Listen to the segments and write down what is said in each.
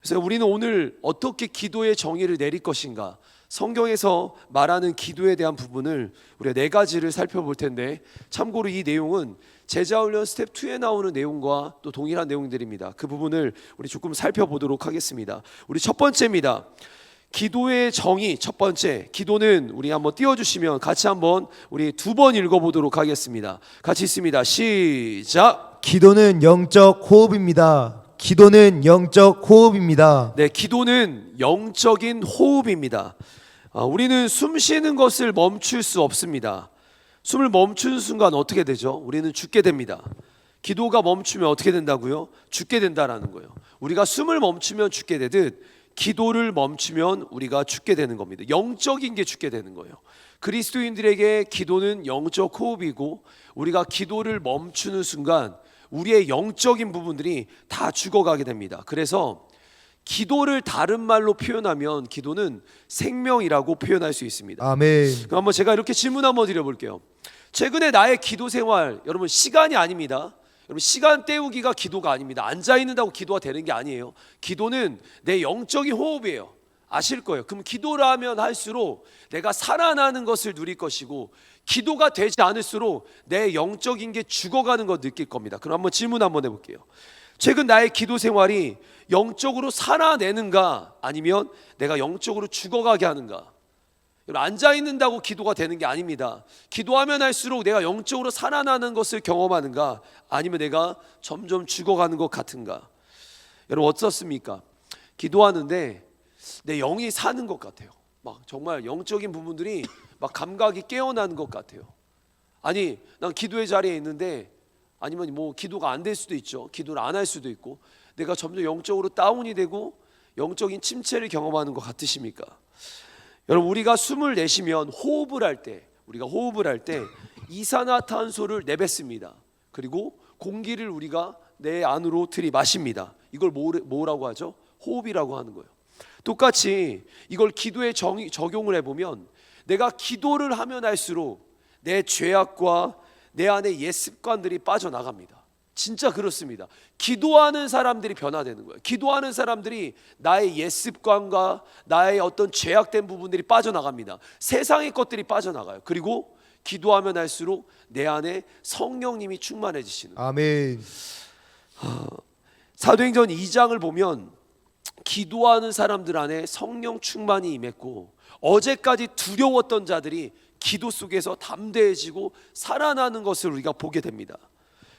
그래서 우리는 오늘 어떻게 기도의 정의를 내릴 것인가, 성경에서 말하는 기도에 대한 부분을 우리가 4가지를 살펴볼 텐데, 참고로 이 내용은 제자훈련 스텝 2에 나오는 내용과 또 동일한 내용들입니다. 그 부분을 우리 조금 살펴보도록 하겠습니다. 우리 첫 번째입니다. 기도의 정의 첫 번째, 기도는 우리 한번 띄워주시면 같이 한번 우리 2번 읽어보도록 하겠습니다. 같이 있습니다. 시작. 기도는 영적 호흡입니다. 기도는 영적 호흡입니다. 네, 기도는 영적인 호흡입니다. 우리는 숨 쉬는 것을 멈출 수 없습니다. 숨을 멈추는 순간 어떻게 되죠? 우리는 죽게 됩니다. 기도가 멈추면 어떻게 된다고요? 죽게 된다라는 거예요. 우리가 숨을 멈추면 죽게 되듯 기도를 멈추면 우리가 죽게 되는 겁니다. 영적인 게 죽게 되는 거예요. 그리스도인들에게 기도는 영적 호흡이고, 우리가 기도를 멈추는 순간 우리의 영적인 부분들이 다 죽어가게 됩니다. 그래서 기도를 다른 말로 표현하면 기도는 생명이라고 표현할 수 있습니다. 아멘. 그럼 한번 제가 이렇게 질문 한번 드려볼게요. 최근에 나의 기도 생활, 여러분 시간이 아닙니다. 여러분 시간 때우기가 기도가 아닙니다. 앉아 있는다고 기도가 되는 게 아니에요. 기도는 내 영적인 호흡이에요. 아실 거예요. 그럼 기도를 하면 할수록 내가 살아나는 것을 누릴 것이고, 기도가 되지 않을수록 내 영적인 게 죽어가는 걸 느낄 겁니다. 그럼 한번 질문 한번 해볼게요. 최근 나의 기도 생활이 영적으로 살아내는가, 아니면 내가 영적으로 죽어가게 하는가? 앉아 있는다고 기도가 되는 게 아닙니다. 기도하면 할수록 내가 영적으로 살아나는 것을 경험하는가, 아니면 내가 점점 죽어가는 것 같은가? 여러분 어떻습니까? 기도하는데 내 영이 사는 것 같아요. 막 정말 영적인 부분들이 막 감각이 깨어나는 것 같아요. 아니, 난 기도의 자리에 있는데, 아니면 뭐 기도가 안 될 수도 있죠. 기도를 안 할 수도 있고, 내가 점점 영적으로 다운이 되고 영적인 침체를 경험하는 것 같으십니까? 여러분, 우리가 숨을 내쉬면 우리가 호흡을 할 때 이산화탄소를 내뱉습니다. 그리고 공기를 우리가 내 안으로 들이마십니다. 이걸 뭐라고 하죠? 호흡이라고 하는 거예요. 똑같이 이걸 기도에 적용을 해보면, 내가 기도를 하면 할수록 내 죄악과 내 안에 옛 습관들이 빠져나갑니다. 진짜 그렇습니다. 기도하는 사람들이 변화되는 거예요. 기도하는 사람들이 나의 옛 습관과 나의 어떤 죄악된 부분들이 빠져나갑니다. 세상의 것들이 빠져나가요. 그리고 기도하면 할수록 내 안에 성령님이 충만해지시는 거예요. 아멘. 사도행전 2장을 보면 기도하는 사람들 안에 성령 충만이 임했고, 어제까지 두려웠던 자들이 기도 속에서 담대해지고 살아나는 것을 우리가 보게 됩니다.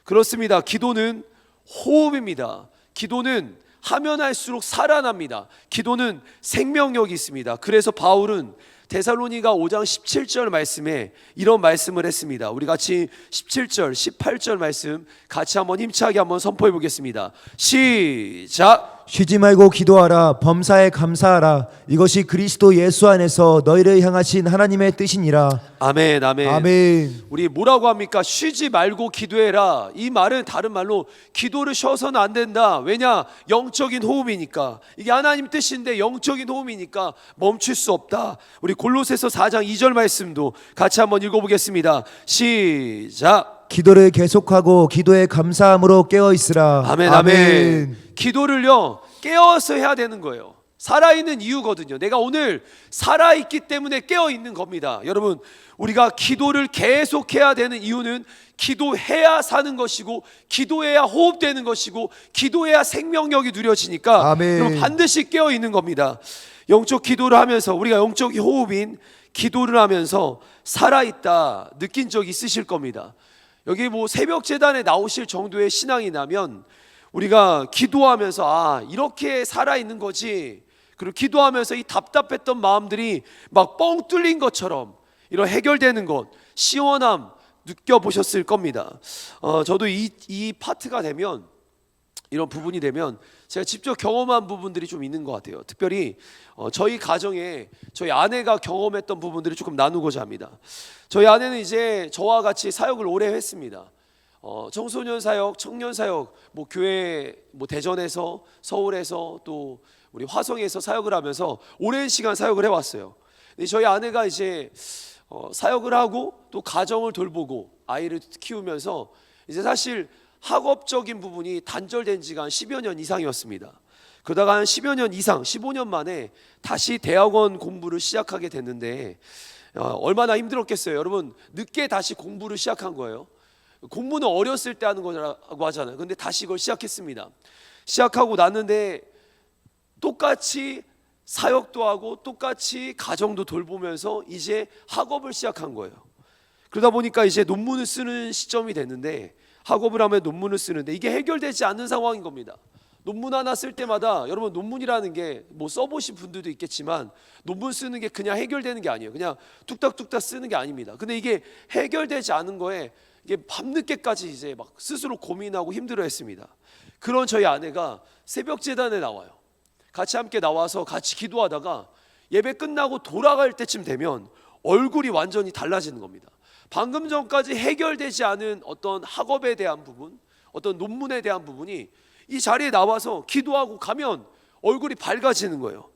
그렇습니다. 기도는 호흡입니다. 기도는 하면 할수록 살아납니다. 기도는 생명력이 있습니다. 그래서 바울은 데살로니가 5장 17절 말씀에 이런 말씀을 했습니다. 우리 같이 17절, 18절 말씀 같이 한번 힘차게 한번 선포해 보겠습니다. 시작. 쉬지 말고 기도하라. 범사에 감사하라. 이것이 그리스도 예수 안에서 너희를 향하신 하나님의 뜻이니라. 아멘, 아멘. 아멘. 우리 뭐라고 합니까? 쉬지 말고 기도해라. 이 말은 다른 말로 기도를 쉬어서는 안 된다. 왜냐? 영적인 호흡이니까. 이게 하나님 뜻인데 영적인 호흡이니까 멈출 수 없다. 우리 골로새서 4장 2절 말씀도 같이 한번 읽어보겠습니다. 시작. 기도를 계속하고 기도에 감사함으로 깨어 있으라. 아멘, 아멘. 기도를요 깨어서 해야 되는 거예요. 살아있는 이유거든요. 내가 오늘 살아있기 때문에 깨어있는 겁니다. 여러분, 우리가 기도를 계속해야 되는 이유는 기도해야 사는 것이고, 기도해야 호흡되는 것이고, 기도해야 생명력이 누려지니까 아멘. 여러분 반드시 깨어있는 겁니다. 영적 기도를 하면서, 우리가 영적 호흡인 기도를 하면서 살아있다 느낀 적 있으실 겁니다. 여기 뭐 새벽 재단에 나오실 정도의 신앙이 나면 우리가 기도하면서 이렇게 살아있는 거지, 그리고 기도하면서 이 답답했던 마음들이 막 뻥 뚫린 것처럼 이런 해결되는 것, 시원함 느껴보셨을 겁니다. 저도 이 파트가 되면, 이런 부분이 되면 제가 직접 경험한 부분들이 좀 있는 것 같아요. 특별히 저희 가정에 저희 아내가 경험했던 부분들을 조금 나누고자 합니다. 저희 아내는 이제 저와 같이 사역을 오래 했습니다. 청소년 사역, 청년 사역, 뭐 교회, 뭐 대전에서, 서울에서, 또 우리 화성에서 사역을 하면서 오랜 시간 사역을 해왔어요. 근데 저희 아내가 이제 사역을 하고 또 가정을 돌보고 아이를 키우면서 이제 사실 학업적인 부분이 단절된 지가 한 10여 년 이상이었습니다. 그러다가 한 10여 년 이상 15년 만에 다시 대학원 공부를 시작하게 됐는데 얼마나 힘들었겠어요. 여러분, 늦게 다시 공부를 시작한 거예요. 공부는 어렸을 때 하는 거라고 하잖아요. 근데 다시 이걸 시작했습니다. 시작하고 났는데 똑같이 사역도 하고 똑같이 가정도 돌보면서 이제 학업을 시작한 거예요. 그러다 보니까 이제 논문을 쓰는 시점이 됐는데, 학업을 하면 논문을 쓰는데 이게 해결되지 않는 상황인 겁니다. 논문 하나 쓸 때마다, 여러분, 논문이라는 게 뭐 써보신 분들도 있겠지만 논문 쓰는 게 그냥 해결되는 게 아니에요. 그냥 뚝딱뚝딱 쓰는 게 아닙니다. 근데 이게 해결되지 않은 거에 이게 밤늦게까지 이제 막 스스로 고민하고 힘들어했습니다. 그런 저희 아내가 새벽 제단에 나와요. 같이 함께 나와서 같이 기도하다가 예배 끝나고 돌아갈 때쯤 되면 얼굴이 완전히 달라지는 겁니다. 방금 전까지 해결되지 않은 어떤 학업에 대한 부분, 어떤 논문에 대한 부분이 이 자리에 나와서 기도하고 가면 얼굴이 밝아지는 거예요.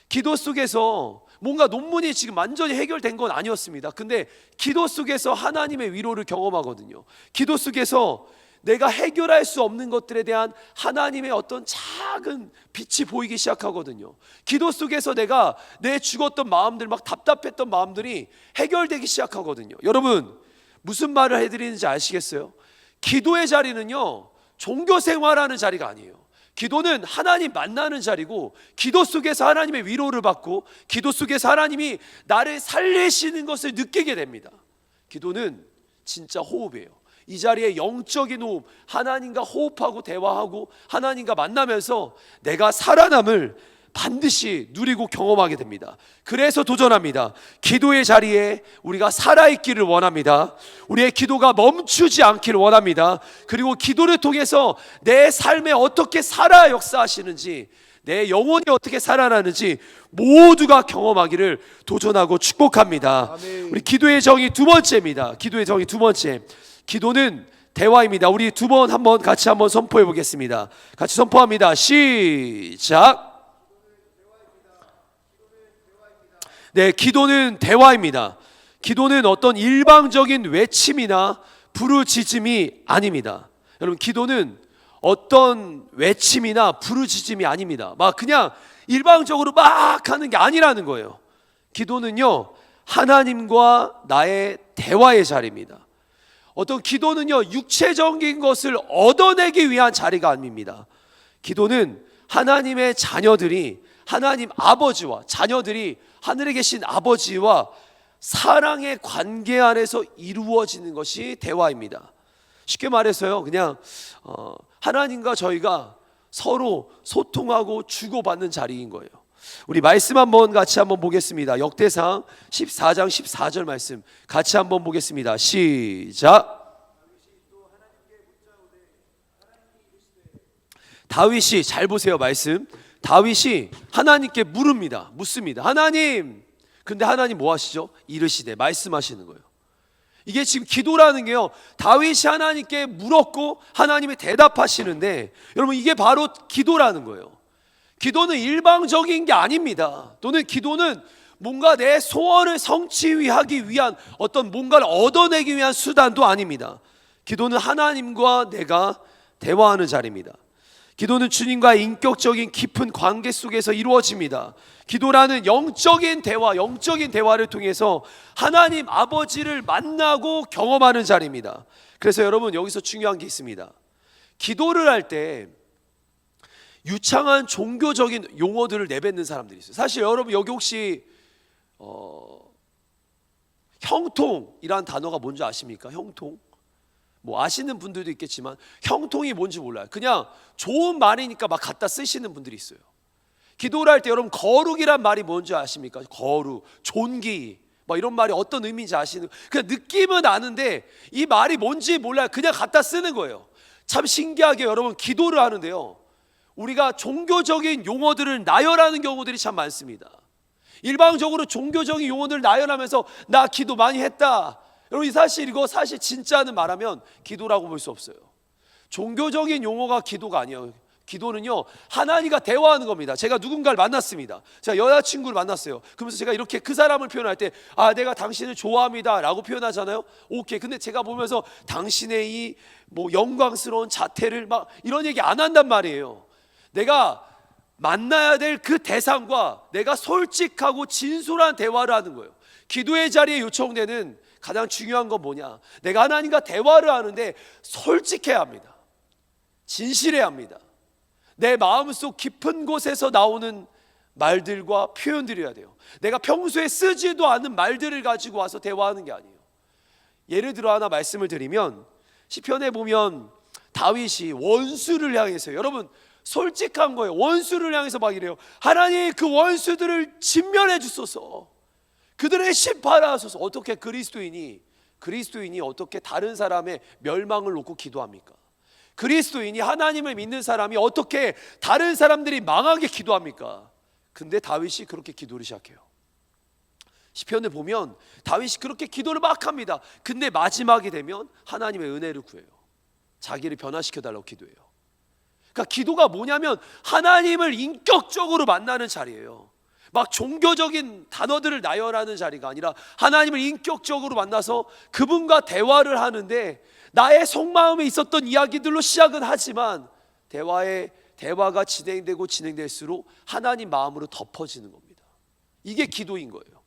기도 속에서 뭔가 논문이 지금 완전히 해결된 건 아니었습니다. 근데 기도 속에서 하나님의 위로를 경험하거든요. 기도 속에서 내가 해결할 수 없는 것들에 대한 하나님의 어떤 작은 빛이 보이기 시작하거든요. 기도 속에서 내가 내 죽었던 마음들, 막 답답했던 마음들이 해결되기 시작하거든요. 여러분, 무슨 말을 해드리는지 아시겠어요? 기도의 자리는요, 종교 생활하는 자리가 아니에요. 기도는 하나님 만나는 자리고, 기도 속에서 하나님의 위로를 받고, 기도 속에서 하나님이 나를 살리시는 것을 느끼게 됩니다. 기도는 진짜 호흡이에요. 이 자리에 영적인 호흡, 하나님과 호흡하고 대화하고 하나님과 만나면서 내가 살아남을 반드시 누리고 경험하게 됩니다. 그래서 도전합니다. 기도의 자리에 우리가 살아있기를 원합니다. 우리의 기도가 멈추지 않기를 원합니다. 그리고 기도를 통해서 내 삶에 어떻게 살아 역사하시는지, 내 영혼이 어떻게 살아나는지 모두가 경험하기를 도전하고 축복합니다. 아멘. 우리 기도의 정의 두 번째입니다. 기도의 정의 두 번째, 기도는 대화입니다. 우리 두 번 한번 같이 한번 선포해 보겠습니다. 같이 선포합니다. 시작. 네, 기도는 대화입니다. 기도는 어떤 일방적인 외침이나 부르짖음이 아닙니다. 여러분, 기도는 어떤 외침이나 부르짖음이 아닙니다. 막 그냥 일방적으로 막 하는 게 아니라는 거예요. 기도는요, 하나님과 나의 대화의 자리입니다. 어떤 기도는요, 육체적인 것을 얻어내기 위한 자리가 아닙니다. 기도는 하나님의 자녀들이, 하나님 아버지와 자녀들이 하늘에 계신 아버지와 사랑의 관계 안에서 이루어지는 것이 대화입니다. 쉽게 말해서요, 그냥 하나님과 저희가 서로 소통하고 주고받는 자리인 거예요. 우리 말씀 한번 같이 한번 보겠습니다. 역대상 14장 14절 말씀 같이 한번 보겠습니다. 시작. 다윗이, 잘 보세요 말씀. 다윗이 하나님께 묻습니다. 하나님. 근데 하나님 뭐 하시죠? 이르시되, 말씀하시는 거예요. 이게 지금 기도라는 게요, 다윗이 하나님께 물었고 하나님이 대답하시는데, 여러분, 이게 바로 기도라는 거예요. 기도는 일방적인 게 아닙니다. 또는 기도는 뭔가 내 소원을 성취하기 위한 어떤 뭔가를 얻어내기 위한 수단도 아닙니다. 기도는 하나님과 내가 대화하는 자리입니다. 기도는 주님과의 인격적인 깊은 관계 속에서 이루어집니다. 기도라는 영적인 대화를 통해서 하나님 아버지를 만나고 경험하는 자리입니다. 그래서 여러분, 여기서 중요한 게 있습니다. 기도를 할 때 유창한 종교적인 용어들을 내뱉는 사람들이 있어요. 사실 여러분, 여기 혹시 형통이란 단어가 뭔지 아십니까? 형통? 뭐 아시는 분들도 있겠지만 형통이 뭔지 몰라요. 그냥 좋은 말이니까 막 갖다 쓰시는 분들이 있어요. 기도를 할 때 여러분, 거룩이란 말이 뭔지 아십니까? 거룩, 존귀, 뭐 이런 말이 어떤 의미인지 아시는, 그냥 느낌은 아는데 이 말이 뭔지 몰라요. 그냥 갖다 쓰는 거예요. 참 신기하게 여러분, 기도를 하는데요, 우리가 종교적인 용어들을 나열하는 경우들이 참 많습니다. 일방적으로 종교적인 용어들을 나열하면서 나 기도 많이 했다. 여러분, 이거 사실 진짜는 말하면 기도라고 볼 수 없어요. 종교적인 용어가 기도가 아니에요. 기도는요, 하나님과 대화하는 겁니다. 제가 누군가를 만났습니다. 제가 여자친구를 만났어요. 그러면서 제가 이렇게 그 사람을 표현할 때, 내가 당신을 좋아합니다 라고 표현하잖아요. 오케이. 근데 제가 보면서 당신의 이 뭐 영광스러운 자태를 막 이런 얘기 안 한단 말이에요. 내가 만나야 될 그 대상과 내가 솔직하고 진솔한 대화를 하는 거예요. 기도의 자리에 요청되는 가장 중요한 건 뭐냐? 내가 하나님과 대화를 하는데 솔직해야 합니다. 진실해야 합니다. 내 마음속 깊은 곳에서 나오는 말들과 표현들이어야 돼요. 내가 평소에 쓰지도 않는 말들을 가지고 와서 대화하는 게 아니에요. 예를 들어 하나 말씀을 드리면, 시편에 보면 다윗이 원수를 향해서, 여러분 솔직한 거예요. 원수를 향해서 막 이래요. 하나님, 그 원수들을 진멸해 주소서. 그들의 심판하소서. 어떻게 그리스도인이 어떻게 다른 사람의 멸망을 놓고 기도합니까? 그리스도인이, 하나님을 믿는 사람이 어떻게 다른 사람들이 망하게 기도합니까? 근데 다윗이 그렇게 기도를 시작해요. 시편을 보면 다윗이 그렇게 기도를 막 합니다. 근데 마지막이 되면 하나님의 은혜를 구해요. 자기를 변화시켜 달라고 기도해요. 그러니까 기도가 뭐냐면 하나님을 인격적으로 만나는 자리예요. 막 종교적인 단어들을 나열하는 자리가 아니라 하나님을 인격적으로 만나서 그분과 대화를 하는데, 나의 속마음에 있었던 이야기들로 시작은 하지만 대화가 진행될수록 하나님 마음으로 덮어지는 겁니다. 이게 기도인 거예요.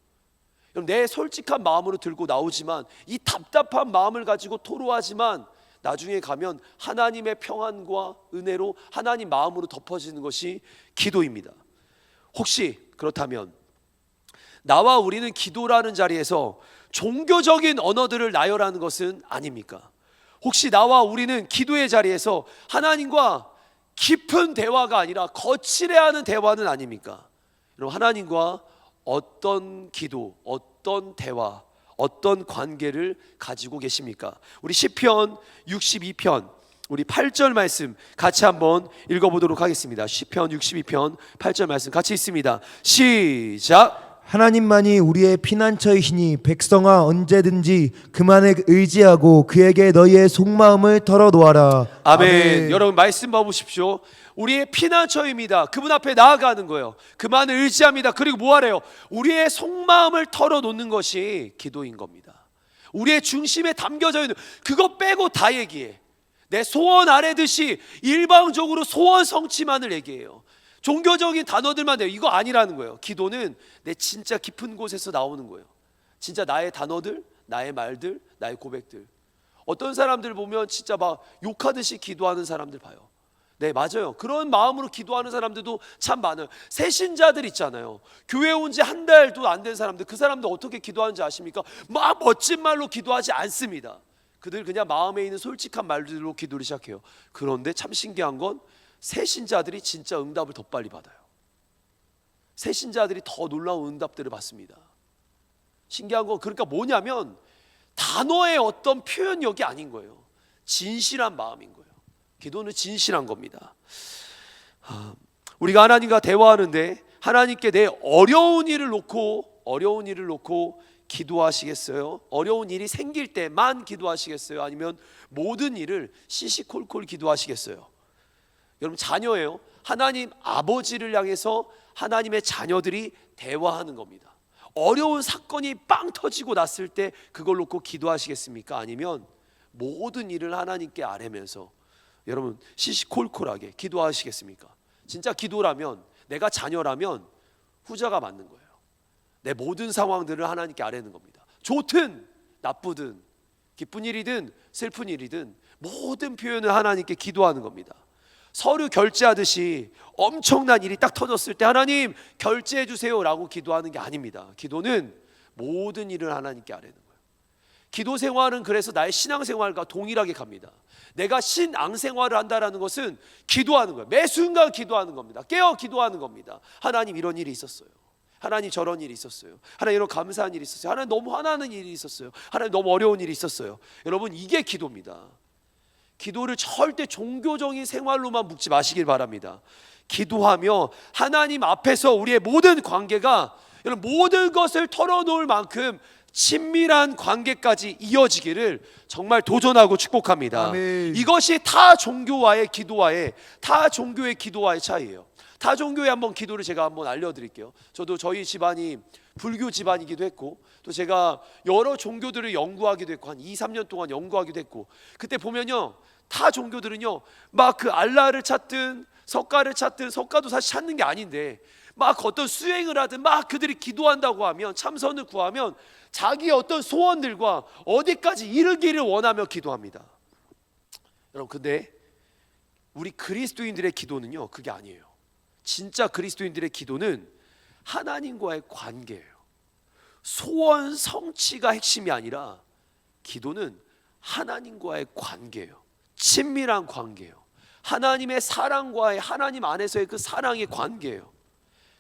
내 솔직한 마음으로 들고 나오지만, 이 답답한 마음을 가지고 토로하지만 나중에 가면 하나님의 평안과 은혜로 하나님 마음으로 덮어지는 것이 기도입니다. 혹시 그렇다면 나와 우리는 기도라는 자리에서 종교적인 언어들을 나열하는 것은 아닙니까? 혹시 나와 우리는 기도의 자리에서 하나님과 깊은 대화가 아니라 거칠해하는 대화는 아닙니까? 여러분, 하나님과 어떤 기도, 어떤 대화, 어떤 관계를 가지고 계십니까? 우리 시편 62편 우리 8절 말씀 같이 한번 읽어보도록 하겠습니다. 시편 62편 8절 말씀 같이 읽습니다. 시작. 하나님만이 우리의 피난처이시니 백성아 언제든지 그만에 의지하고 그에게 너희의 속마음을 털어놓아라. 아멘. 여러분 말씀 봐보십시오. 우리의 피난처입니다. 그분 앞에 나아가는 거예요. 그만을 의지합니다. 그리고 뭐하래요? 우리의 속마음을 털어놓는 것이 기도인 겁니다. 우리의 중심에 담겨져 있는 그거 빼고 다 얘기해. 내 소원 아뢰듯이 일방적으로 소원 성취만을 얘기해요. 종교적인 단어들만 돼요. 이거 아니라는 거예요. 기도는 내 진짜 깊은 곳에서 나오는 거예요. 진짜 나의 단어들, 나의 말들, 나의 고백들. 어떤 사람들 보면 진짜 막 욕하듯이 기도하는 사람들 봐요. 네, 맞아요. 그런 마음으로 기도하는 사람들도 참 많아요. 새신자들 있잖아요. 교회 온 지 한 달도 안 된 사람들, 그 사람들 어떻게 기도하는지 아십니까? 막 멋진 말로 기도하지 않습니다. 그들 그냥 마음에 있는 솔직한 말들로 기도를 시작해요. 그런데 참 신기한 건 새신자들이 진짜 응답을 더 빨리 받아요. 새신자들이 더 놀라운 응답들을 받습니다. 신기한 건 그러니까 뭐냐면 단어의 어떤 표현력이 아닌 거예요. 진실한 마음인 거예요. 기도는 진실한 겁니다. 우리가 하나님과 대화하는데 하나님께 내 어려운 일을 놓고 기도하시겠어요? 어려운 일이 생길 때만 기도하시겠어요? 아니면 모든 일을 시시콜콜 기도하시겠어요? 여러분, 자녀예요. 하나님 아버지를 향해서 하나님의 자녀들이 대화하는 겁니다. 어려운 사건이 빵 터지고 났을 때 그걸 놓고 기도하시겠습니까? 아니면 모든 일을 하나님께 아뢰면서 여러분 시시콜콜하게 기도하시겠습니까? 진짜 기도라면, 내가 자녀라면 후자가 맞는 거예요. 내 모든 상황들을 하나님께 아뢰는 겁니다. 좋든 나쁘든 기쁜 일이든 슬픈 일이든 모든 표현을 하나님께 기도하는 겁니다. 서류 결제하듯이 엄청난 일이 딱 터졌을 때 하나님 결제해 주세요 라고 기도하는 게 아닙니다. 기도는 모든 일을 하나님께 아뢰는 거예요. 기도 생활은 그래서 나의 신앙생활과 동일하게 갑니다. 내가 신앙생활을 한다는 것은 기도하는 거예요. 매 순간 기도하는 겁니다. 깨어 기도하는 겁니다. 하나님 이런 일이 있었어요. 하나님 저런 일이 있었어요. 하나님 이런 감사한 일이 있었어요. 하나님 너무 화나는 일이 있었어요. 하나님 너무 어려운 일이 있었어요. 여러분, 이게 기도입니다. 기도를 절대 종교적인 생활로만 묵지 마시길 바랍니다. 기도하며 하나님 앞에서 우리의 모든 관계가 여러분 모든 것을 털어놓을 만큼 친밀한 관계까지 이어지기를 정말 도전하고 축복합니다. 아멘. 이것이 타 종교의 기도와의 차이예요. 타 종교의 한번 기도를 제가 한번 알려드릴게요. 저도 저희 집안이 불교 집안이기도 했고 또 제가 여러 종교들을 연구하기도 했고 한 2-3년 동안 연구하기도 했고, 그때 보면요 타 종교들은요 막 그 알라를 찾든 석가를 찾든, 석가도 사실 찾는 게 아닌데 막 어떤 수행을 하든 막 그들이 기도한다고 하면, 참선을 구하면 자기의 어떤 소원들과 어디까지 이르기를 원하며 기도합니다. 여러분, 근데 우리 그리스도인들의 기도는요, 그게 아니에요. 진짜 그리스도인들의 기도는 하나님과의 관계예요. 소원 성취가 핵심이 아니라 기도는 하나님과의 관계예요. 친밀한 관계예요. 하나님의 사랑과의, 하나님 안에서의 그 사랑의 관계예요.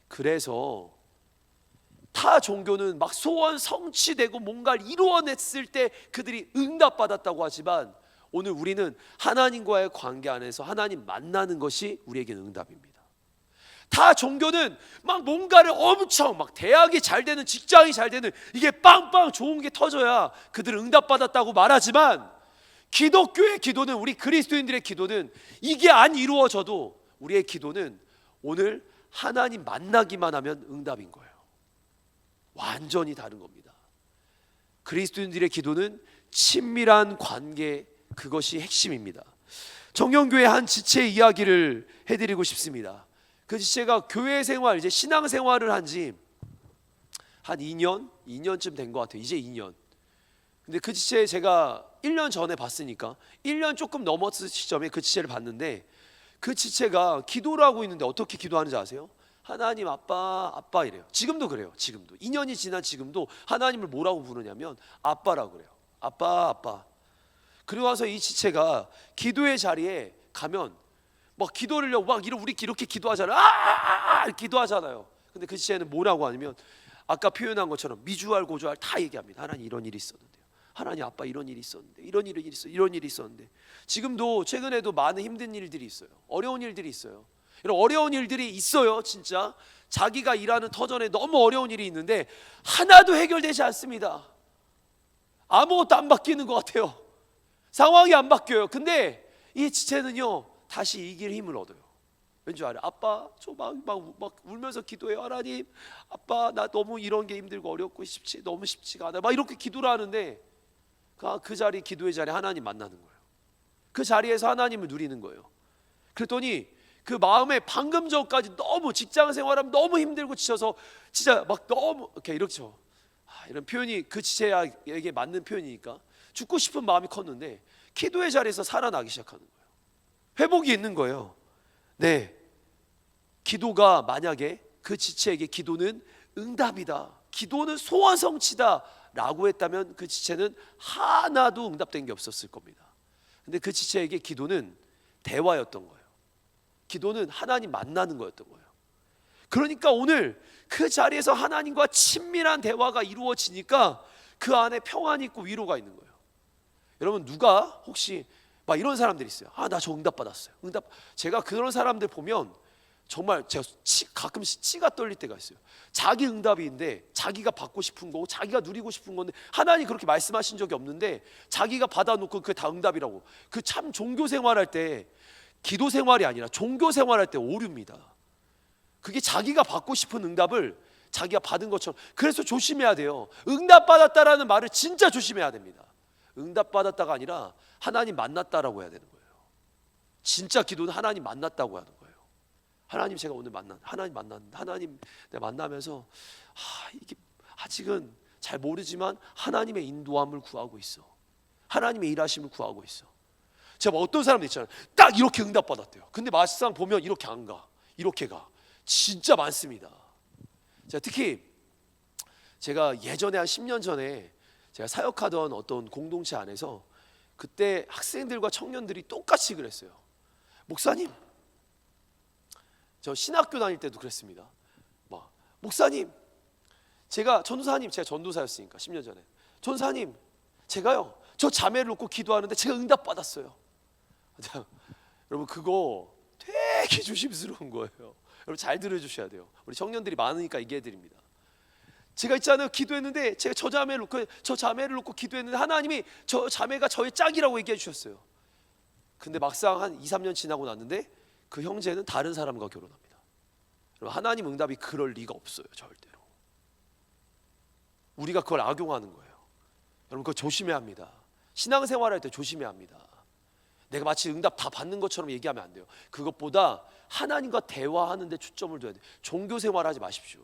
그래서 타 종교는 막 소원 성취되고 뭔가를 이루어냈을 때 그들이 응답받았다고 하지만, 오늘 우리는 하나님과의 관계 안에서 하나님 만나는 것이 우리에게는 응답입니다. 타 종교는 막 뭔가를 엄청 막 대학이 잘 되는, 직장이 잘 되는, 이게 빵빵 좋은 게 터져야 그들은 응답받았다고 말하지만, 기독교의 기도는, 우리 그리스도인들의 기도는 이게 안 이루어져도 우리의 기도는 오늘 하나님 만나기만 하면 응답인 거예요. 완전히 다른 겁니다. 그리스도인들의 기도는 친밀한 관계, 그것이 핵심입니다. 정경교회 한 지체 이야기를 해드리고 싶습니다. 그 지체가 교회 생활, 이제 신앙 생활을 한 지 한 2년쯤 된 것 같아요. 이제 2년. 근데 그 지체 제가 1년 전에 봤으니까 1년 조금 넘었을 시점에 그 지체를 봤는데, 그 지체가 기도를 하고 있는데 어떻게 기도하는지 아세요? 하나님 아빠, 아빠 이래요. 지금도 그래요. 지금도 2년이 지난 지금도 하나님을 뭐라고 부르냐면 아빠라고 그래요. 아빠, 아빠. 그리고 와서 이 지체가 기도의 자리에 가면 막 기도를 막 우리 이렇게 기도하잖아요. 기도하잖아요. 근데 그 지체는 뭐라고 하냐면, 아까 표현한 것처럼 미주알 고주알 다 얘기합니다. 하나님 이런 일이 있었는데요. 하나님 아빠 이런 일이 있었는데, 이런 일이 있어, 이런 일이 있었는데. 지금도 최근에도 많은 힘든 일들이 있어요. 어려운 일들이 있어요. 이런 어려운 일들이 있어요. 진짜 자기가 일하는 터전에 너무 어려운 일이 있는데 하나도 해결되지 않습니다. 아무것도 안 바뀌는 것 같아요. 상황이 안 바뀌어요. 근데 이 지체는요, 다시 이길 힘을 얻어요. 왠지 알아요? 아빠, 저 막 울면서 기도해요. 하나님, 아빠, 나 너무 이런 게 힘들고 어렵고 너무 쉽지가 않아. 막 이렇게 기도를 하는데 그 자리, 기도의 자리에 하나님 만나는 거예요. 그 자리에서 하나님을 누리는 거예요. 그랬더니 그 마음에, 방금 전까지 너무 직장 생활하면 너무 힘들고 지쳐서 진짜 막 너무 이렇죠. 이런 표현이 그 지체에게 맞는 표현이니까 죽고 싶은 마음이 컸는데 기도의 자리에서 살아나기 시작하는 거예요. 회복이 있는 거예요. 네, 기도가 만약에 그 지체에게 기도는 응답이다, 기도는 소원 성취다 라고 했다면 그 지체는 하나도 응답된 게 없었을 겁니다. 근데 그 지체에게 기도는 대화였던 거예요. 기도는 하나님 만나는 거였던 거예요. 그러니까 오늘 그 자리에서 하나님과 친밀한 대화가 이루어지니까 그 안에 평안이 있고 위로가 있는 거예요. 여러분, 누가 혹시 막 이런 사람들이 있어요. 나 저 응답 받았어요. 제가 그런 사람들 보면 정말 제가 가끔씩 치가 떨릴 때가 있어요. 자기 응답인데 자기가 받고 싶은 거고 자기가 누리고 싶은 건데 하나님 그렇게 말씀하신 적이 없는데 자기가 받아놓고 그게 다 응답이라고. 그 참 종교 생활할 때, 기도 생활이 아니라 종교 생활할 때 오류입니다. 그게 자기가 받고 싶은 응답을 자기가 받은 것처럼. 그래서 조심해야 돼요. 응답 받았다라는 말을 진짜 조심해야 됩니다. 응답 받았다가 아니라 하나님 만났다라고 해야 되는 거예요. 진짜 기도는 하나님 만났다고 하는 거예요. 하나님, 제가 오늘 하나님 만났는데, 하나님 내가 만나면서 이게 아직은 잘 모르지만 하나님의 인도함을 구하고 있어. 하나님의 일하심을 구하고 있어. 제가 어떤 사람들 있잖아요. 딱 이렇게 응답 받았대요. 근데 막상 보면 이렇게 안 가. 이렇게 가. 진짜 많습니다. 특히 제가 예전에 한 10년 전에 제가 사역하던 어떤 공동체 안에서 그때 학생들과 청년들이 똑같이 그랬어요. 목사님, 저 신학교 다닐 때도 그랬습니다. 목사님, 제가 전도사였으니까 10년 전에, 전사님, 제가요 저 자매를 놓고 기도하는데 제가 응답 받았어요. 여러분, 그거 되게 조심스러운 거예요. 여러분, 잘 들어주셔야 돼요. 우리 청년들이 많으니까 얘기해 드립니다. 제가 있잖아요, 기도했는데 제가 저 자매를 놓고 기도했는데 하나님이 저 자매가 저의 짝이라고 얘기해 주셨어요. 근데 막상 한 2-3년 지나고 났는데 그 형제는 다른 사람과 결혼합니다. 여러분, 하나님 응답이 그럴 리가 없어요. 절대로. 우리가 그걸 악용하는 거예요. 여러분, 그거 조심해야 합니다. 신앙생활할 때 조심해야 합니다. 내가 마치 응답 다 받는 것처럼 얘기하면 안 돼요. 그것보다 하나님과 대화하는 데 초점을 둬야 돼요. 종교 생활하지 마십시오.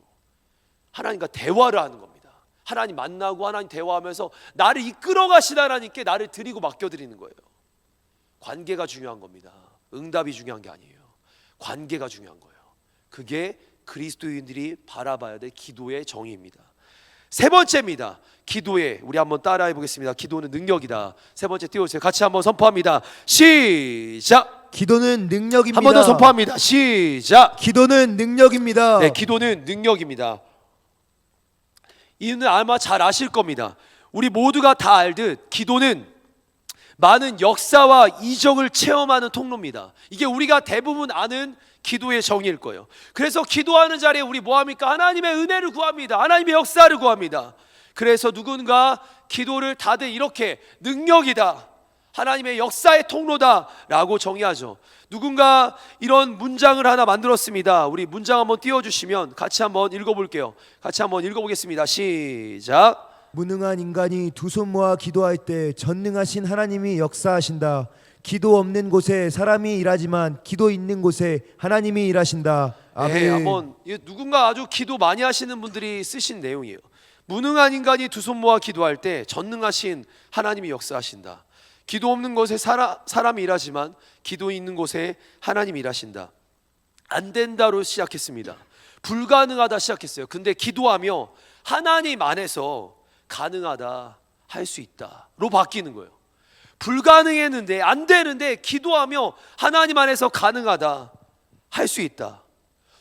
하나님과 대화를 하는 겁니다. 하나님 만나고 하나님 대화하면서 나를 이끌어 가시는 하나님께 나를 드리고 맡겨드리는 거예요. 관계가 중요한 겁니다. 응답이 중요한 게 아니에요. 관계가 중요한 거예요. 그게 그리스도인들이 바라봐야 될 기도의 정의입니다. 세 번째입니다. 기도에 우리 한번 따라해 보겠습니다. 기도는 능력이다. 세 번째 띄워주세요. 같이 한번 선포합니다. 시작. 기도는 능력입니다. 한 번 더 선포합니다. 시작. 기도는 능력입니다. 네, 기도는 능력입니다. 이는 아마 잘 아실 겁니다. 우리 모두가 다 알듯 기도는 많은 역사와 이적을 체험하는 통로입니다. 이게 우리가 대부분 아는 기도의 정의일 거예요. 그래서 기도하는 자리에 우리 뭐 합니까? 하나님의 은혜를 구합니다. 하나님의 역사를 구합니다. 그래서 누군가 기도를 다들 이렇게 능력이다, 하나님의 역사의 통로다 라고 정의하죠. 누군가 이런 문장을 하나 만들었습니다. 우리 문장 한번 띄워주시면 같이 한번 읽어볼게요. 같이 한번 읽어보겠습니다. 시작. 무능한 인간이 두 손 모아 기도할 때 전능하신 하나님이 역사하신다. 기도 없는 곳에 사람이 일하지만 기도 있는 곳에 하나님이 일하신다. 아멘. 네, 한번 누군가 아주 기도 많이 하시는 분들이 쓰신 내용이에요. 무능한 인간이 두 손 모아 기도할 때 전능하신 하나님이 역사하신다. 기도 없는 곳에 사람이 일하지만 기도 있는 곳에 하나님이 일하신다. 안 된다로 시작했습니다. 불가능하다 시작했어요. 근데 기도하며 하나님 안에서 가능하다, 할 수 있다로 바뀌는 거예요. 불가능했는데, 안 되는데 기도하며 하나님 안에서 가능하다, 할 수 있다.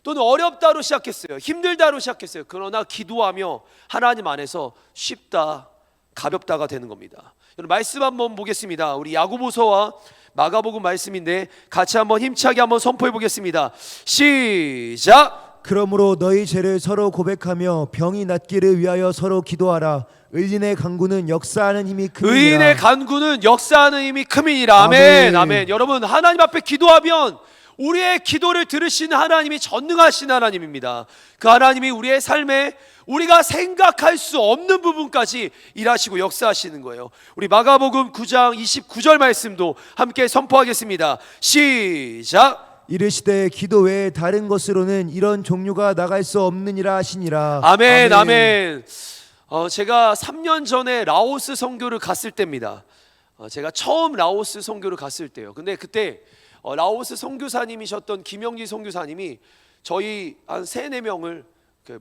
또는 어렵다로 시작했어요. 힘들다로 시작했어요. 그러나 기도하며 하나님 안에서 쉽다, 가볍다가 되는 겁니다. 여러분, 말씀 한번 보겠습니다. 우리 야고보서와 마가복음 말씀인데 같이 한번 힘차게 한번 선포해 보겠습니다. 시작. 그러므로 너희 죄를 서로 고백하며 병이 낫기를 위하여 서로 기도하라. 의인의 간구는 역사하는 힘이 큼이니라. 의인의 간구는 역사하는 힘이 큼이니라. 아멘. 아멘. 여러분, 하나님 앞에 기도하면 우리의 기도를 들으시는 하나님이 전능하신 하나님입니다. 그 하나님이 우리의 삶에 우리가 생각할 수 없는 부분까지 일하시고 역사하시는 거예요. 우리 마가복음 9장 29절 말씀도 함께 선포하겠습니다. 시작. 이르시되 기도 외에 다른 것으로는 이런 종류가 나갈 수 없느니라 하시니라. 아멘. 아멘. 제가 3년 전에 라오스 선교를 갔을 때입니다. 제가 처음 라오스 선교를 갔을 때요. 근데 그때 라오스 선교사님이셨던 김영지 선교사님이 저희 한 3-4명을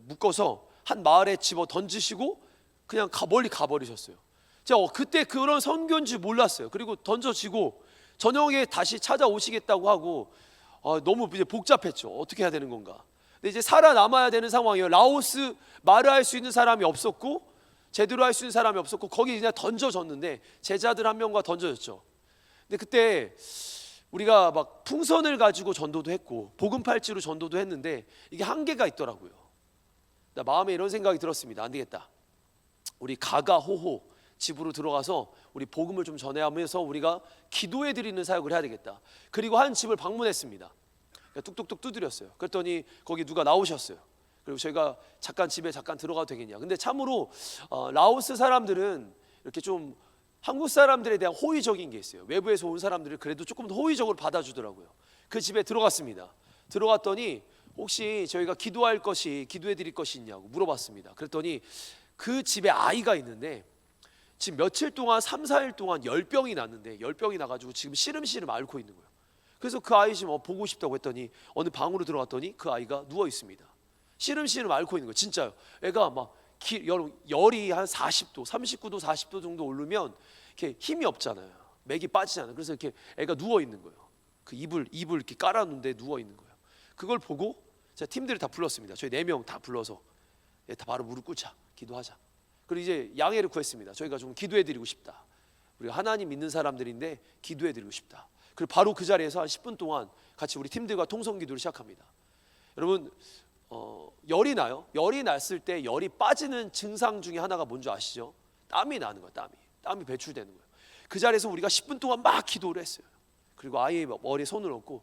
묶어서 한 마을에 집어 던지시고 그냥 멀리 가버리셨어요. 제가 그때 그런 선교인 줄 몰랐어요. 그리고 던져지고 저녁에 다시 찾아오시겠다고 하고 너무 이제 복잡했죠. 어떻게 해야 되는 건가. 근데 이제 살아남아야 되는 상황이에요. 라오스 말을 할 수 있는 사람이 없었고 제대로 할 수 있는 사람이 없었고 거기 그냥 던져졌는데 제자들 한 명과 던져졌죠. 근데 그때 우리가 막 풍선을 가지고 전도도 했고 복음팔찌로 전도도 했는데 이게 한계가 있더라고요. 나 마음에 이런 생각이 들었습니다. 안 되겠다. 우리 가가호호 집으로 들어가서 우리 복음을 좀 전해하면서 우리가 기도해 드리는 사역을 해야 되겠다. 그리고 한 집을 방문했습니다. 뚝뚝뚝 두드렸어요. 그랬더니 거기 누가 나오셨어요. 그리고 저희가 집에 잠깐 들어가도 되겠냐. 근데 참으로 라오스 사람들은 이렇게 좀 한국 사람들에 대한 호의적인 게 있어요. 외부에서 온 사람들을 그래도 조금 더 호의적으로 받아주더라고요. 그 집에 들어갔습니다. 들어갔더니 혹시 저희가 기도해 드릴 것이 있냐고 물어봤습니다. 그랬더니 그 집에 아이가 있는데 지금 며칠 동안 3-4일 동안 열병이 났는데 열병이 나가지고 지금 시름시름 앓고 있는 거예요. 그래서 그 아이 지금 보고 싶다고 했더니 어느 방으로 들어갔더니 그 아이가 누워 있습니다. 시름시름 앓고 있는 거예요. 진짜요. 애가 막 열이 한 40도, 39도, 40도 정도 오르면 이렇게 힘이 없잖아요. 맥이 빠지잖아요. 그래서 이렇게 애가 누워 있는 거예요. 그 이불 이렇게 깔아놓은데 누워 있는 거예요. 그걸 보고 제가 팀들을 다 불렀습니다. 저희 4명 다 불러서 다 바로 무릎 꿇자, 기도하자. 그리고 이제 양해를 구했습니다. 저희가 좀 기도해드리고 싶다. 우리가 하나님 믿는 사람들인데 기도해드리고 싶다. 그리고 바로 그 자리에서 한 10분 동안 같이 우리 팀들과 통성기도를 시작합니다. 여러분, 열이 나요. 열이 났을 때 열이 빠지는 증상 중에 하나가 뭔지 아시죠? 땀이 나는 거예요. 땀이 배출되는 거예요. 그 자리에서 우리가 10분 동안 막 기도를 했어요. 그리고 아이의 머리에 손을 얹고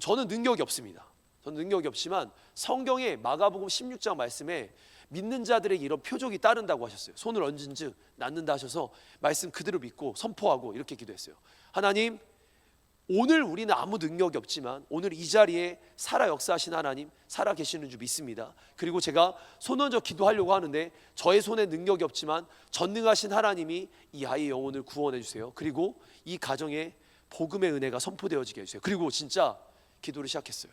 저는 능력이 없습니다. 저는 능력이 없지만 성경에 마가복음 16장 말씀에 믿는 자들에게 이런 표적이 따른다고 하셨어요. 손을 얹은즉 낫는다 하셔서 말씀 그대로 믿고 선포하고 이렇게 기도했어요. 하나님, 오늘 우리는 아무 능력이 없지만 오늘 이 자리에 살아 역사하신 하나님 살아 계시는 줄 믿습니다. 그리고 제가 손 얹어 기도하려고 하는데 저의 손에 능력이 없지만 전능하신 하나님이 이 아이의 영혼을 구원해 주세요. 그리고 이 가정에 복음의 은혜가 선포되어지게 해주세요. 그리고 진짜 기도를 시작했어요.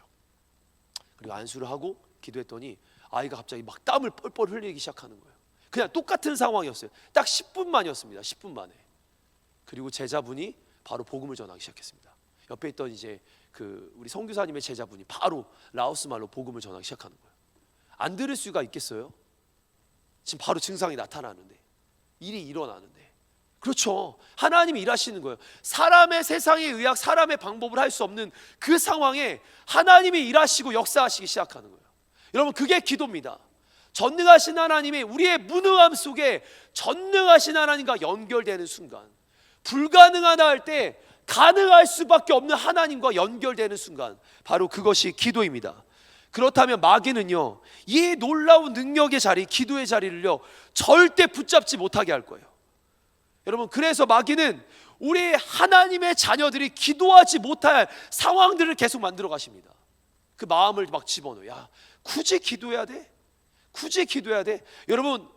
그리고 안수를 하고 기도했더니 아이가 갑자기 막 땀을 뻘뻘 흘리기 시작하는 거예요. 그냥 똑같은 상황이었어요. 딱 10분 만이었습니다. 10분 만에. 그리고 제자분이 바로 복음을 전하기 시작했습니다. 옆에 있던 이제 우리 선교사님의 제자분이 바로 라오스 말로 복음을 전하기 시작하는 거예요. 안 들을 수가 있겠어요? 지금 바로 증상이 나타나는데, 일이 일어나는데. 그렇죠. 하나님이 일하시는 거예요. 사람의 세상에 의학, 사람의 방법을 할 수 없는 그 상황에 하나님이 일하시고 역사하시기 시작하는 거예요. 여러분, 그게 기도입니다. 전능하신 하나님이 우리의 무능함 속에 전능하신 하나님과 연결되는 순간, 불가능하다 할 때 가능할 수밖에 없는 하나님과 연결되는 순간, 바로 그것이 기도입니다. 그렇다면 마귀는요, 이 놀라운 능력의 자리, 기도의 자리를요 절대 붙잡지 못하게 할 거예요. 여러분, 그래서 마귀는 우리 하나님의 자녀들이 기도하지 못할 상황들을 계속 만들어 가십니다. 그 마음을 막 집어넣어요. 야, 굳이 기도해야 돼? 굳이 기도해야 돼? 여러분,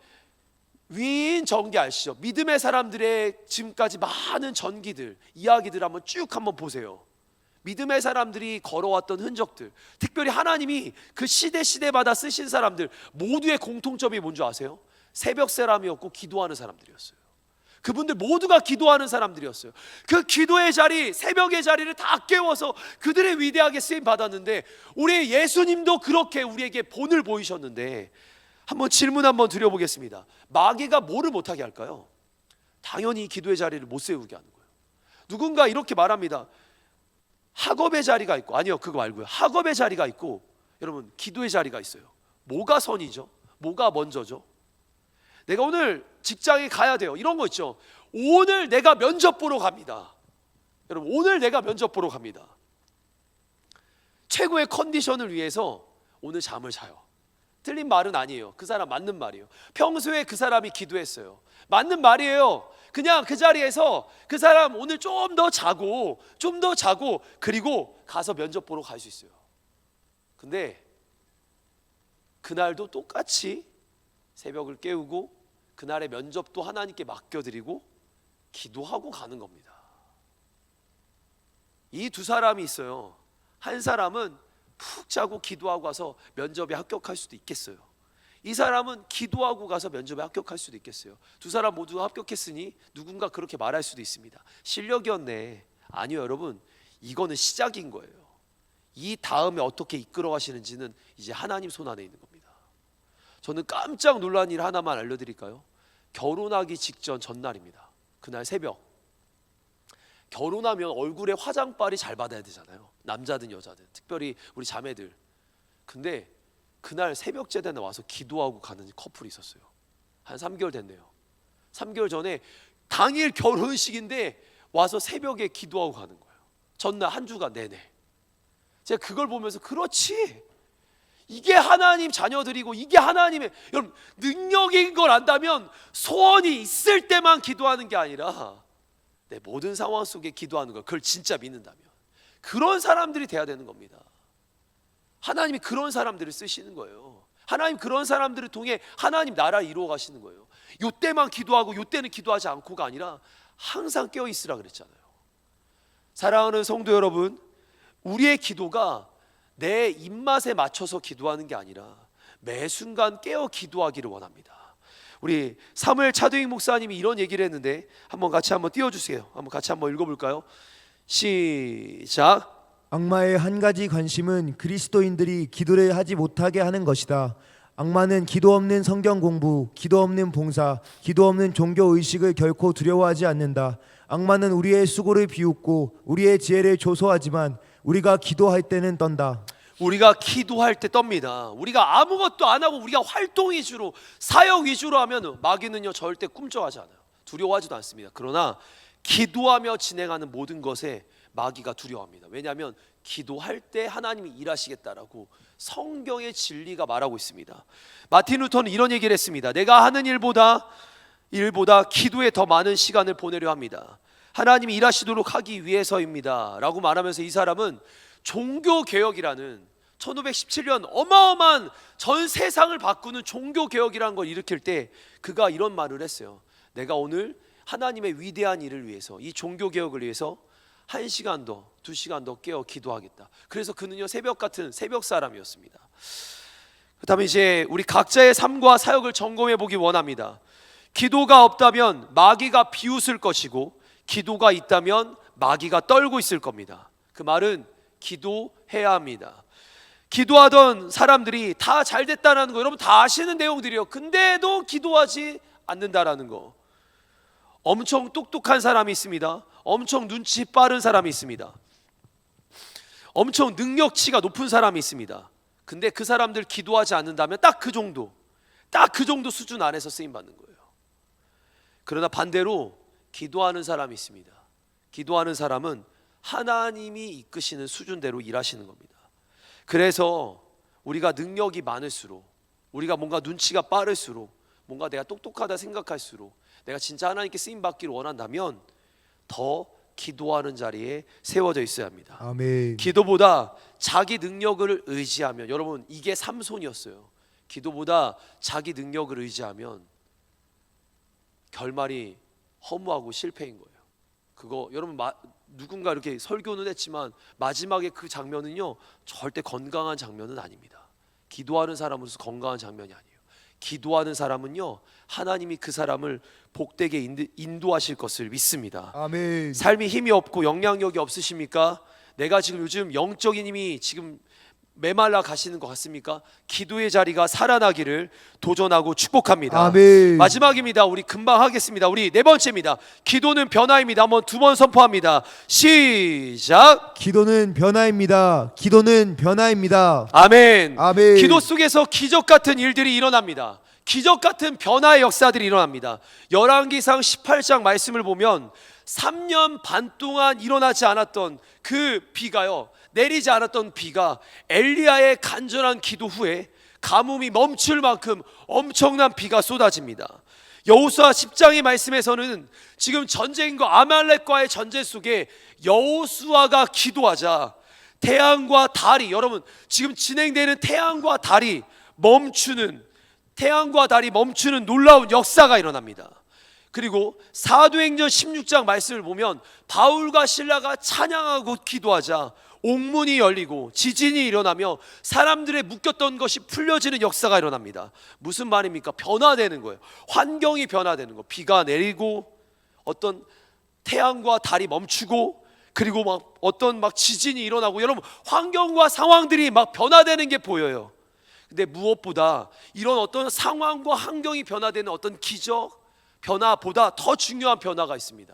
위인 전기 아시죠? 믿음의 사람들의 지금까지 많은 전기들, 이야기들 한번 쭉 한번 보세요. 믿음의 사람들이 걸어왔던 흔적들, 특별히 하나님이 그 시대마다 쓰신 사람들 모두의 공통점이 뭔지 아세요? 새벽 사람이었고 기도하는 사람들이었어요. 그분들 모두가 기도하는 사람들이었어요. 그 기도의 자리, 새벽의 자리를 다 깨워서 그들의 위대하게 쓰임 받았는데, 우리 예수님도 그렇게 우리에게 본을 보이셨는데, 한번 질문 한번 드려보겠습니다. 마귀가 뭐를 못하게 할까요? 당연히 기도의 자리를 못 세우게 하는 거예요. 누군가 이렇게 말합니다. 학업의 자리가 있고, 아니요, 그거 말고요. 학업의 자리가 있고, 여러분, 기도의 자리가 있어요. 뭐가 선이죠? 뭐가 먼저죠? 내가 오늘 직장에 가야 돼요. 이런 거 있죠. 오늘 내가 면접 보러 갑니다. 여러분, 오늘 내가 면접 보러 갑니다. 최고의 컨디션을 위해서 오늘 잠을 자요. 틀린 말은 아니에요. 그 사람 맞는 말이에요. 평소에 그 사람이 기도했어요. 맞는 말이에요. 그냥 그 자리에서 그 사람 오늘 좀 더 자고 그리고 가서 면접 보러 갈 수 있어요. 근데 그날도 똑같이 새벽을 깨우고 그날의 면접도 하나님께 맡겨드리고 기도하고 가는 겁니다. 이 두 사람이 있어요. 한 사람은 푹 자고 기도하고 가서 면접에 합격할 수도 있겠어요. 이 사람은 기도하고 가서 면접에 합격할 수도 있겠어요. 두 사람 모두 합격했으니 누군가 그렇게 말할 수도 있습니다. 실력이었네. 아니요, 여러분, 이거는 시작인 거예요. 이 다음에 어떻게 이끌어 가시는지는 이제 하나님 손 안에 있는 겁니다. 저는 깜짝 놀란 일 하나만 알려드릴까요? 결혼하기 직전 전날입니다. 그날 새벽. 결혼하면 얼굴에 화장빨이 잘 받아야 되잖아요. 남자든 여자든, 특별히 우리 자매들. 근데 그날 새벽 제단에 와서 기도하고 가는 커플이 있었어요. 한 3개월 됐네요. 3개월 전에 당일 결혼식인데 와서 새벽에 기도하고 가는 거예요. 전날 한 주간 내내. 제가 그걸 보면서 그렇지, 이게 하나님 자녀들이고 이게 하나님의, 여러분, 능력인 걸 안다면 소원이 있을 때만 기도하는 게 아니라 내 모든 상황 속에 기도하는 걸, 그걸 진짜 믿는다면 그런 사람들이 돼야 되는 겁니다. 하나님이 그런 사람들을 쓰시는 거예요. 하나님 그런 사람들을 통해 하나님 나라 이루어 가시는 거예요. 요때만 기도하고 요때는 기도하지 않고가 아니라 항상 깨어 있으라 그랬잖아요. 사랑하는 성도 여러분, 우리의 기도가 내 입맛에 맞춰서 기도하는 게 아니라 매 순간 깨어 기도하기를 원합니다. 우리 사무엘 차도익 목사님이 이런 얘기를 했는데 한번 같이 한번 띄워주세요. 한번 같이 한번 읽어볼까요? 시작. 악마의 한 가지 관심은 그리스도인들이 기도를 하지 못하게 하는 것이다. 악마는 기도 없는 성경 공부, 기도 없는 봉사, 기도 없는 종교 의식을 결코 두려워하지 않는다. 악마는 우리의 수고를 비웃고 우리의 지혜를 조소하지만 우리가 기도할 때는 떤다. 우리가 기도할 때 떱니다. 우리가 아무것도 안 하고 우리가 활동 위주로, 사역 위주로 하면 마귀는요 절대 꿈쩍하지 않아요. 두려워하지도 않습니다. 그러나 기도하며 진행하는 모든 것에 마귀가 두려워합니다. 왜냐하면 기도할 때 하나님이 일하시겠다라고 성경의 진리가 말하고 있습니다. 마틴 루터는 이런 얘기를 했습니다. 내가 하는 일보다 기도에 더 많은 시간을 보내려 합니다. 하나님이 일하시도록 하기 위해서입니다 라고 말하면서 이 사람은 종교개혁이라는 1517년 어마어마한 전 세상을 바꾸는 종교개혁이라는 걸 일으킬 때 그가 이런 말을 했어요. 내가 오늘 하나님의 위대한 일을 위해서, 이 종교개혁을 위해서 1시간 더 2시간 더 깨어 기도하겠다. 그래서 그는요 새벽 같은 새벽 사람이었습니다. 그 다음에 이제 우리 각자의 삶과 사역을 점검해 보기 원합니다. 기도가 없다면 마귀가 비웃을 것이고 기도가 있다면 마귀가 떨고 있을 겁니다. 그 말은 기도해야 합니다. 기도하던 사람들이 다 잘 됐다는 거 여러분 다 아시는 내용들이에요. 근데도 기도하지 않는다라는 거. 엄청 똑똑한 사람이 있습니다. 엄청 눈치 빠른 사람이 있습니다. 엄청 능력치가 높은 사람이 있습니다. 근데 그 사람들 기도하지 않는다면 딱 그 정도 수준 안에서 쓰임받는 거예요. 그러나 반대로 기도하는 사람이 있습니다. 기도하는 사람은 하나님이 이끄시는 수준대로 일하시는 겁니다. 그래서 우리가 능력이 많을수록, 우리가 뭔가 눈치가 빠를수록, 뭔가 내가 똑똑하다 생각할수록, 내가 진짜 하나님께 쓰임받기를 원한다면 더 기도하는 자리에 세워져 있어야 합니다. 아멘. 기도보다 자기 능력을 의지하면, 여러분 이게 삼손이었어요. 기도보다 자기 능력을 의지하면 결말이 허무하고 실패인 거예요. 그거 여러분 누군가 이렇게 설교는 했지만 마지막에 그 장면은요 절대 건강한 장면은 아닙니다. 기도하는 사람으로서 건강한 장면이 아니에요. 기도하는 사람은요 하나님이 그 사람을 복되게 인도하실 것을 믿습니다. 아멘. 삶이 힘이 없고 영향력이 없으십니까? 내가 지금 요즘 영적인 힘이 지금 메말라 가시는 것 같습니까? 기도의 자리가 살아나기를 도전하고 축복합니다. 아멘. 마지막입니다. 우리 금방 하겠습니다. 우리 네 번째입니다. 기도는 변화입니다. 한번 두 번 선포합니다. 시작. 기도는 변화입니다. 기도는 변화입니다. 아멘. 아멘. 기도 속에서 기적 같은 일들이 일어납니다. 기적 같은 변화의 역사들이 일어납니다. 열왕기상 18장 말씀을 보면 3년 반 동안 일어나지 않았던 그 비가요, 내리지 않았던 비가 엘리야의 간절한 기도 후에 가뭄이 멈출 만큼 엄청난 비가 쏟아집니다. 여호수아 10장의 말씀에서는 지금 전쟁과 아말렉과의 전쟁 속에 여호수아가 기도하자 태양과 달이, 여러분 지금 진행되는 태양과 달이 멈추는 놀라운 역사가 일어납니다. 그리고 사도행전 16장 말씀을 보면 바울과 실라가 찬양하고 기도하자 옥문이 열리고 지진이 일어나며 사람들의 묶였던 것이 풀려지는 역사가 일어납니다. 무슨 말입니까? 변화되는 거예요. 환경이 변화되는 거. 비가 내리고 어떤 태양과 달이 멈추고 그리고 막 어떤 지진이 일어나고, 여러분 환경과 상황들이 막 변화되는 게 보여요. 근데 무엇보다 이런 어떤 상황과 환경이 변화되는 어떤 기적 변화보다 더 중요한 변화가 있습니다.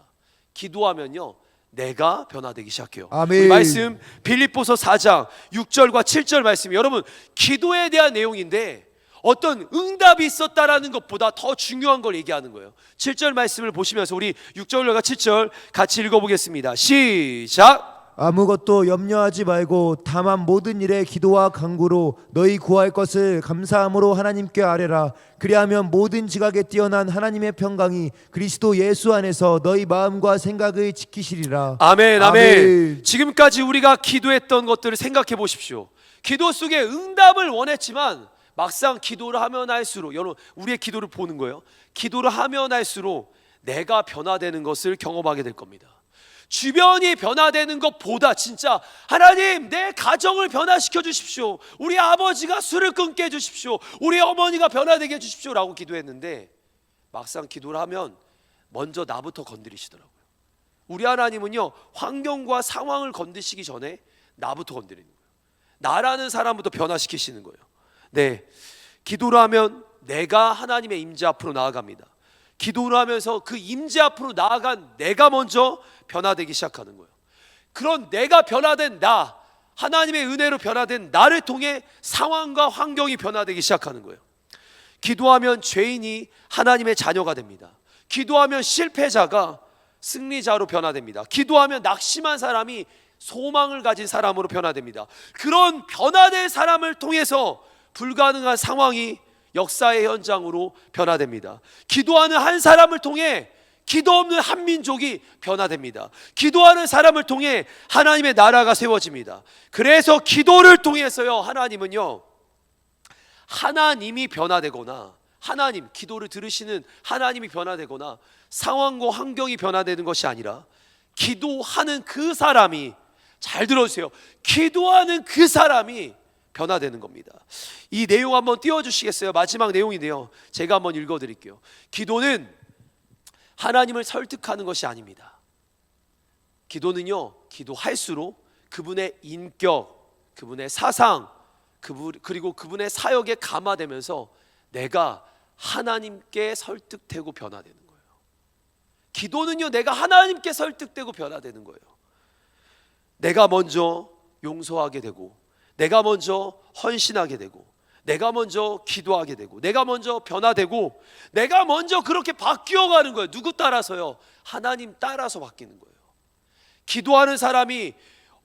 기도하면요 내가 변화되기 시작해요. 아멘. 우리 말씀 빌립보서 4장 6절과 7절 말씀, 여러분 기도에 대한 내용인데 어떤 응답이 있었다라는 것보다 더 중요한 걸 얘기하는 거예요. 7절 말씀을 보시면서 우리 6절과 7절 같이 읽어보겠습니다. 시작. 아무것도 염려하지 말고 다만 모든 일에 기도와 간구로 너희 구할 것을 감사함으로 하나님께 아뢰라. 그리하면 모든 지각에 뛰어난 하나님의 평강이 그리스도 예수 안에서 너희 마음과 생각을 지키시리라. 아멘, 아멘. 아멘. 지금까지 우리가 기도했던 것들을 생각해 보십시오. 기도 속에 응답을 원했지만 막상 기도를 하면 할수록, 여러분 우리의 기도를 보는 거예요. 기도를 하면 할수록 내가 변화되는 것을 경험하게 될 겁니다. 주변이 변화되는 것보다 진짜 하나님 내 가정을 변화시켜 주십시오, 우리 아버지가 술을 끊게 해주십시오, 우리 어머니가 변화되게 해주십시오 라고 기도했는데 막상 기도를 하면 먼저 나부터 건드리시더라고요. 우리 하나님은요 환경과 상황을 건드시기 전에 나부터 건드리는 거예요. 나라는 사람부터 변화시키시는 거예요. 네, 기도를 하면 내가 하나님의 임재 앞으로 나아갑니다. 기도를 하면서 그 임재 앞으로 나아간 내가 먼저 변화되기 시작하는 거예요. 그런 내가 변화된 나, 하나님의 은혜로 변화된 나를 통해 상황과 환경이 변화되기 시작하는 거예요. 기도하면 죄인이 하나님의 자녀가 됩니다. 기도하면 실패자가 승리자로 변화됩니다. 기도하면 낙심한 사람이 소망을 가진 사람으로 변화됩니다. 그런 변화된 사람을 통해서 불가능한 상황이 역사의 현장으로 변화됩니다. 기도하는 한 사람을 통해 기도 없는 한 민족이 변화됩니다. 기도하는 사람을 통해 하나님의 나라가 세워집니다. 그래서 기도를 통해서요, 하나님은요, 하나님이 변화되거나, 하나님, 기도를 들으시는 하나님이 변화되거나 상황과 환경이 변화되는 것이 아니라 기도하는 그 사람이, 잘 들어주세요, 기도하는 그 사람이 변화되는 겁니다. 이 내용 한번 띄워주시겠어요? 마지막 내용인데요, 제가 한번 읽어드릴게요. 기도는 하나님을 설득하는 것이 아닙니다. 기도는요, 기도할수록 그분의 인격, 그분의 사상, 그리고 그분의 사역에 감화되면서 내가 하나님께 설득되고 변화되는 거예요. 기도는요, 내가 하나님께 설득되고 변화되는 거예요. 내가 먼저 용서하게 되고, 내가 먼저 헌신하게 되고, 내가 먼저 기도하게 되고, 내가 먼저 변화되고, 내가 먼저 그렇게 바뀌어가는 거예요. 누구 따라서요? 하나님 따라서 바뀌는 거예요. 기도하는 사람이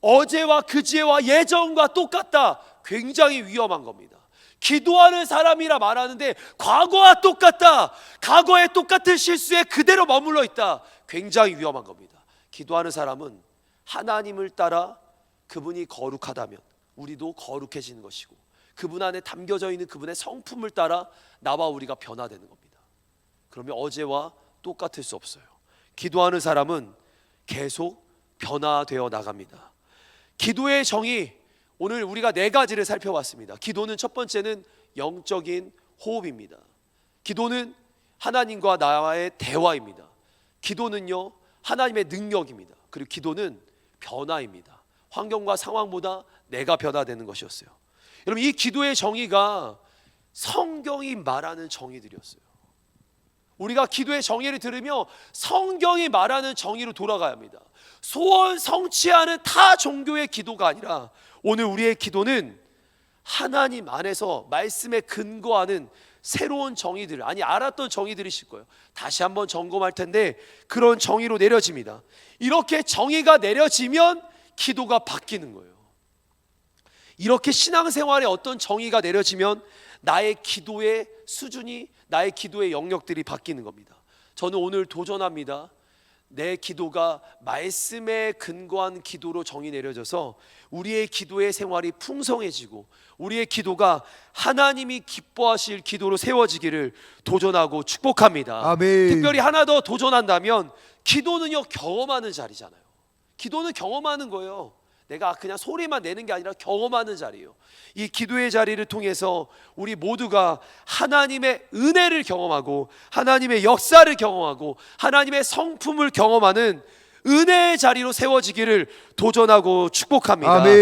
어제와 그제와 예전과 똑같다, 굉장히 위험한 겁니다. 기도하는 사람이라 말하는데 과거와 똑같다, 과거에 똑같은 실수에 그대로 머물러 있다, 굉장히 위험한 겁니다. 기도하는 사람은 하나님을 따라, 그분이 거룩하다면 우리도 거룩해지는 것이고, 그분 안에 담겨져 있는 그분의 성품을 따라 나와 우리가 변화되는 겁니다. 그러면 어제와 똑같을 수 없어요. 기도하는 사람은 계속 변화되어 나갑니다. 기도의 정의, 오늘 우리가 4가지를 살펴봤습니다. 기도는 첫 번째는 영적인 호흡입니다. 기도는 하나님과 나와의 대화입니다. 기도는요, 하나님의 능력입니다. 그리고 기도는 변화입니다. 환경과 상황보다 내가 변화되는 것이었어요. 여러분, 이 기도의 정의가 성경이 말하는 정의들이었어요. 우리가 기도의 정의를 들으며 성경이 말하는 정의로 돌아가야 합니다. 소원 성취하는 타 종교의 기도가 아니라 오늘 우리의 기도는 하나님 안에서 말씀에 근거하는 새로운 정의들, 아니 알았던 정의들이실 거예요. 다시 한번 점검할 텐데 그런 정의로 내려집니다. 이렇게 정의가 내려지면 기도가 바뀌는 거예요. 이렇게 신앙생활에 어떤 정의가 내려지면 나의 기도의 수준이, 나의 기도의 영역들이 바뀌는 겁니다. 저는 오늘 도전합니다. 내 기도가 말씀에 근거한 기도로 정의 내려져서 우리의 기도의 생활이 풍성해지고 우리의 기도가 하나님이 기뻐하실 기도로 세워지기를 도전하고 축복합니다. 아멘. 특별히 하나 더 도전한다면, 기도는요, 경험하는 자리잖아요. 기도는 경험하는 거예요. 내가 그냥 소리만 내는 게 아니라 경험하는 자리예요. 이 기도의 자리를 통해서 우리 모두가 하나님의 은혜를 경험하고 하나님의 역사를 경험하고 하나님의 성품을 경험하는 은혜의 자리로 세워지기를 도전하고 축복합니다. 아멘.